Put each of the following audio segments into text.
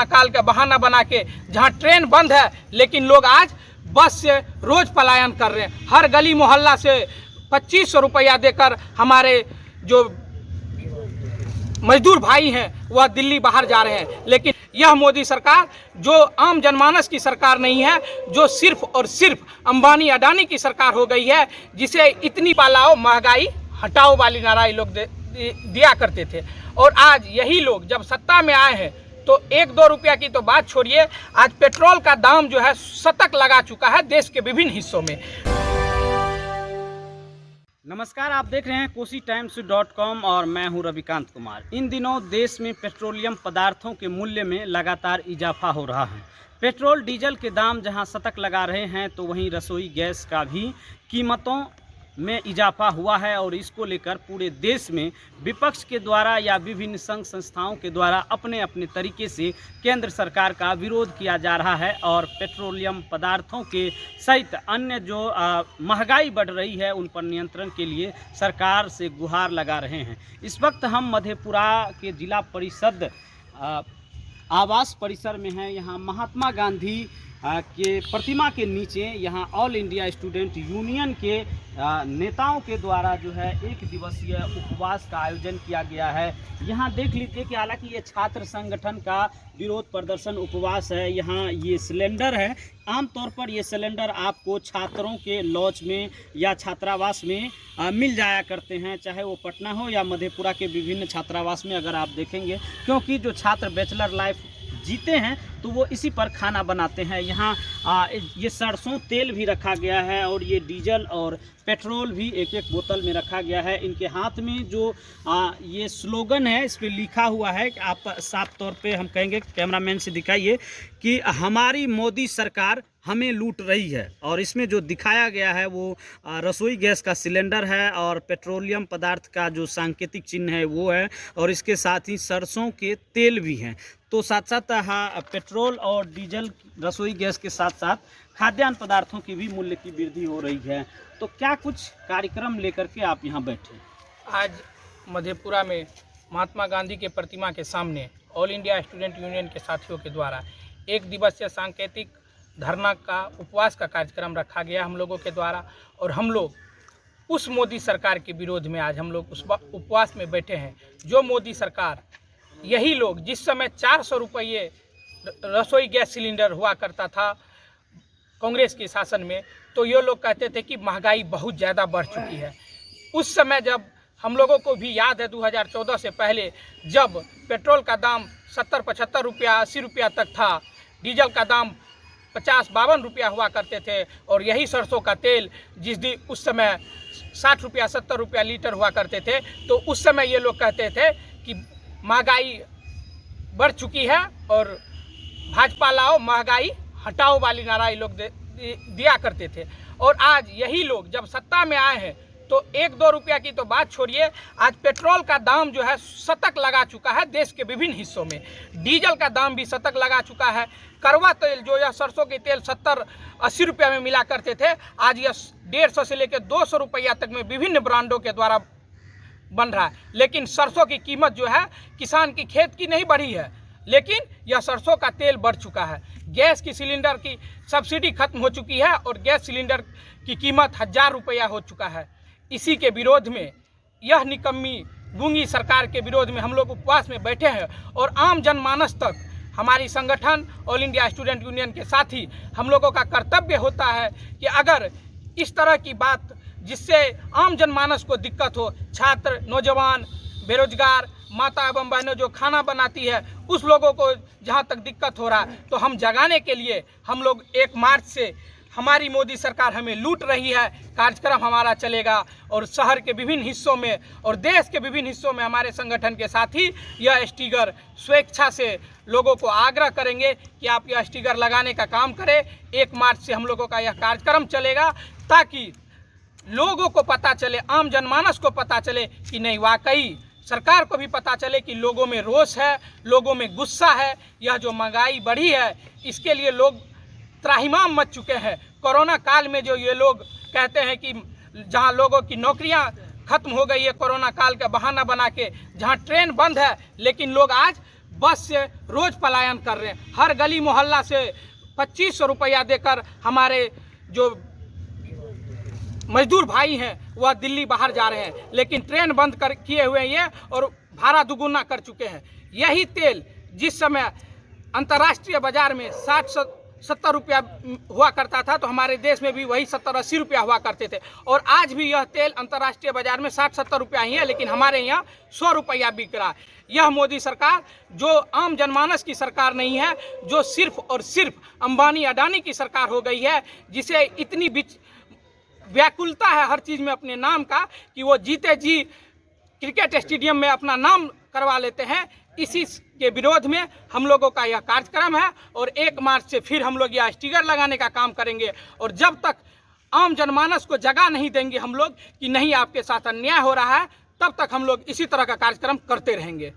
Corona काल का बहाना बना के, जहां ट्रेन बंद है लेकिन लोग आज बस से रोज पलायन कर रहे हैं। हर गली मोहल्ला से 2500 रुपया देकर हमारे जो मजदूर भाई हैं वह दिल्ली बाहर जा रहे हैं। लेकिन यह मोदी सरकार जो आम जनमानस की सरकार नहीं है, जो सिर्फ और सिर्फ अंबानी अडानी की सरकार हो गई है, जिसे इतनी पालाओ महंगाई हटाओ वाली नारा लोग दिया करते थे। और आज यही लोग जब सत्ता में आए हैं तो 1-2 रुपया की तो बात छोड़िए, आज पेट्रोल का दाम जो है शतक लगा चुका है देश के विभिन्न हिस्सों में। नमस्कार, आप देख रहे हैं KosiTimes.com और मैं हूं रविकांत कुमार। इन दिनों देश में पेट्रोलियम पदार्थों के मूल्य में लगातार इजाफा हो रहा है। पेट्रोल डीजल के दाम जहां शतक लगा रहे हैं तो वहीं रसोई गैस का भी कीमतों में इजाफा हुआ है और इसको लेकर पूरे देश में विपक्ष के द्वारा या विभिन्न संघ संस्थाओं के द्वारा अपने अपने तरीके से केंद्र सरकार का विरोध किया जा रहा है और पेट्रोलियम पदार्थों के सहित अन्य जो महंगाई बढ़ रही है उन पर नियंत्रण के लिए सरकार से गुहार लगा रहे हैं। इस वक्त हम मधेपुरा के जिला परिषद आवास परिसर में हैं। यहाँ महात्मा गांधी के प्रतिमा के नीचे यहाँ ऑल इंडिया स्टूडेंट यूनियन के नेताओं के द्वारा जो है 1 दिवसीय उपवास का आयोजन किया गया है। यहाँ देख लीजिए कि हालांकि ये छात्र संगठन का विरोध प्रदर्शन उपवास है। यहाँ ये सिलेंडर है, आमतौर पर ये सिलेंडर आपको छात्रों के लॉज में या छात्रावास में मिल जाया करते हैं, चाहे वो पटना हो या मधेपुरा के विभिन्न छात्रावास में अगर आप देखेंगे, क्योंकि जो छात्र बैचलर लाइफ जीते हैं तो वो इसी पर खाना बनाते हैं। यहाँ ये सरसों तेल भी रखा गया है और ये डीजल और पेट्रोल भी एक एक बोतल में रखा गया है। इनके हाथ में जो ये स्लोगन है इस पर लिखा हुआ है, आप साफ तौर पे हम कहेंगे, कैमरामैन से दिखाइए, कि हमारी मोदी सरकार हमें लूट रही है। और इसमें जो दिखाया गया है वो रसोई गैस का सिलेंडर है और पेट्रोलियम पदार्थ का जो सांकेतिक चिन्ह है वो है और इसके साथ ही सरसों के तेल भी हैं। तो साथ साथ पेट्रोल और डीजल रसोई गैस के साथ साथ खाद्यान्न पदार्थों की भी मूल्य की वृद्धि हो रही है। तो क्या कुछ कार्यक्रम लेकर के आप यहाँ बैठे? आज मधेपुरा में महात्मा गांधी के प्रतिमा के सामने ऑल इंडिया स्टूडेंट यूनियन के साथियों के द्वारा 1 दिवसीय सांकेतिक धरना का उपवास का कार्यक्रम रखा गया हम लोगों के द्वारा। और हम लोग उस मोदी सरकार के विरोध में आज हम लोग उस उपवास में बैठे हैं। जो मोदी सरकार, यही लोग जिस समय 400 रुपये रसोई गैस सिलेंडर हुआ करता था कांग्रेस के शासन में, तो ये लोग कहते थे कि महंगाई बहुत ज़्यादा बढ़ चुकी है। उस समय जब हम लोगों को भी याद है 2014 से पहले जब पेट्रोल का दाम 70-75 रुपया 80 रुपया तक था, डीजल का दाम 50-52 रुपया हुआ करते थे और यही सरसों का तेल जिस दिन उस समय 60 रुपया 70 रुपया लीटर हुआ करते थे, तो उस समय ये लोग कहते थे कि महंगाई बढ़ चुकी है और भाजपा लाओ महंगाई हटाओ वाली नारा ये लोग दिया करते थे। और आज यही लोग जब सत्ता में आए हैं तो 1-2 रुपया की तो बात छोड़िए, आज पेट्रोल का दाम जो है शतक लगा चुका है देश के विभिन्न हिस्सों में। डीजल का दाम भी शतक लगा चुका है। करवा तेल जो यह सरसों के तेल 70-80 रुपया में मिला करते थे, आज यह 150 से लेकर 200 रुपया तक में विभिन्न ब्रांडों के द्वारा बन रहा है। लेकिन सरसों की कीमत जो है किसान की खेत की नहीं बढ़ी है, लेकिन यह सरसों का तेल बढ़ चुका है। गैस की सिलेंडर की सब्सिडी खत्म हो चुकी है और गैस सिलेंडर की कीमत 1000 रुपया हो चुका है। इसी के विरोध में, यह निकम्मी गूंगी सरकार के विरोध में हम लोग उपवास में बैठे हैं। और आम जनमानस तक हमारी संगठन ऑल इंडिया स्टूडेंट यूनियन के साथ ही हम लोगों का कर्तव्य होता है कि अगर इस तरह की बात जिससे आम जनमानस को दिक्कत हो, छात्र, नौजवान, बेरोजगार, माता एवं बहनें जो खाना बनाती है, उस लोगों को जहां तक दिक्कत हो रहा है, तो हम जगाने के लिए हम लोग 1 मार्च से हमारी मोदी सरकार हमें लूट रही है कार्यक्रम हमारा चलेगा। और शहर के विभिन्न हिस्सों में और देश के विभिन्न हिस्सों में हमारे संगठन के साथ ही यह स्टिकर स्वेच्छा से लोगों को आग्रह करेंगे कि आप यह स्टिकर लगाने का काम करें। 1 मार्च से हम लोगों का यह कार्यक्रम चलेगा ताकि लोगों को पता चले, आम जनमानस को पता चले कि नहीं, वाकई सरकार को भी पता चले कि लोगों में रोष है, लोगों में गुस्सा है। यह जो महंगाई बढ़ी है इसके लिए लोग त्राहिमाम मच चुके हैं। कोरोना काल में जो ये लोग कहते हैं कि जहां लोगों की नौकरियां खत्म हो गई है, कोरोना काल का बहाना बना के, जहां ट्रेन बंद है लेकिन लोग आज बस से रोज पलायन कर रहे हैं। हर गली मोहल्ला से 2500 रुपया देकर हमारे जो मजदूर भाई हैं वह दिल्ली बाहर जा रहे हैं, लेकिन ट्रेन बंद कर किए हुए हैं ये, और भाड़ा दुगुना कर चुके हैं। यही तेल जिस समय अंतर्राष्ट्रीय बाजार में 60-70 रुपया हुआ करता था, तो हमारे देश में भी वही 70-80 रुपया हुआ करते थे, और आज भी यह तेल अंतर्राष्ट्रीय बाजार में 60-70 रुपया ही है, लेकिन हमारे यहाँ 100 रुपया बिक रहा है। यह मोदी सरकार जो आम जनमानस की सरकार नहीं है, जो सिर्फ और सिर्फ अंबानी अडानी की सरकार हो गई है, जिसे इतनी व्याकुलता है हर चीज़ में अपने नाम का कि वो जीते जी क्रिकेट स्टेडियम में अपना नाम करवा लेते हैं। इसी के विरोध में हम लोगों का यह कार्यक्रम है, और 1 मार्च से फिर हम लोग यह स्टिकर लगाने का काम करेंगे, और जब तक आम जनमानस को जगह नहीं देंगे हम लोग कि नहीं आपके साथ अन्याय हो रहा है, तब तक हम लोग इसी तरह का कार्यक्रम करते रहेंगे।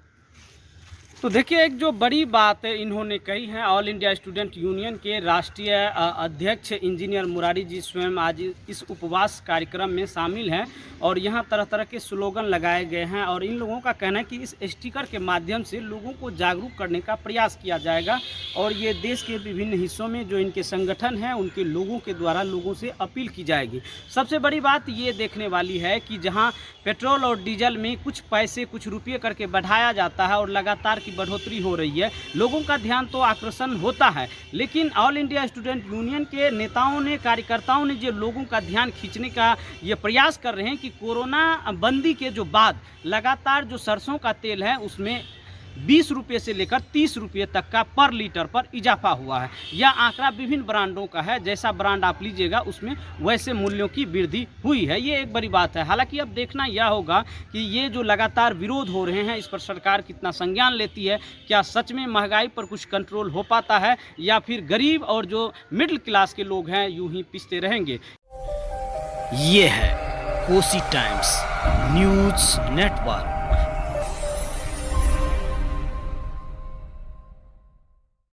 तो देखिए, एक जो बड़ी बात इन्होंने कही है, ऑल इंडिया स्टूडेंट यूनियन के राष्ट्रीय अध्यक्ष इंजीनियर मुरारी जी स्वयं आज इस उपवास कार्यक्रम में शामिल हैं, और यहाँ तरह तरह के स्लोगन लगाए गए हैं, और इन लोगों का कहना है कि इस स्टिकर के माध्यम से लोगों को जागरूक करने का प्रयास किया जाएगा, और ये देश के विभिन्न हिस्सों में जो इनके संगठन हैं उनके लोगों के द्वारा लोगों से अपील की जाएगी। सबसे बड़ी बात ये देखने वाली है कि जहाँ पेट्रोल और डीजल में कुछ पैसे कुछ रुपये करके बढ़ाया जाता है और लगातार की बढ़ोतरी हो रही है, लोगों का ध्यान तो आकर्षण होता है, लेकिन ऑल इंडिया स्टूडेंट यूनियन के नेताओं ने, कार्यकर्ताओं ने जो लोगों का ध्यान खींचने का ये प्रयास कर रहे हैं कि कोरोना बंदी के जो बाद लगातार जो सरसों का तेल है उसमें 20 रुपये से लेकर 30 रुपये तक का पर लीटर पर इजाफा हुआ है। यह आंकड़ा विभिन्न ब्रांडों का है, जैसा ब्रांड आप लीजिएगा उसमें वैसे मूल्यों की वृद्धि हुई है। ये एक बड़ी बात है। हालांकि अब देखना यह होगा कि ये जो लगातार विरोध हो रहे हैं इस पर सरकार कितना संज्ञान लेती है, क्या सच में महंगाई पर कुछ कंट्रोल हो पाता है, या फिर गरीब और जो मिडिल क्लास के लोग हैं यूं ही पिसते रहेंगे। ये है कोसी टाइम्स न्यूज़ नेटवर्क।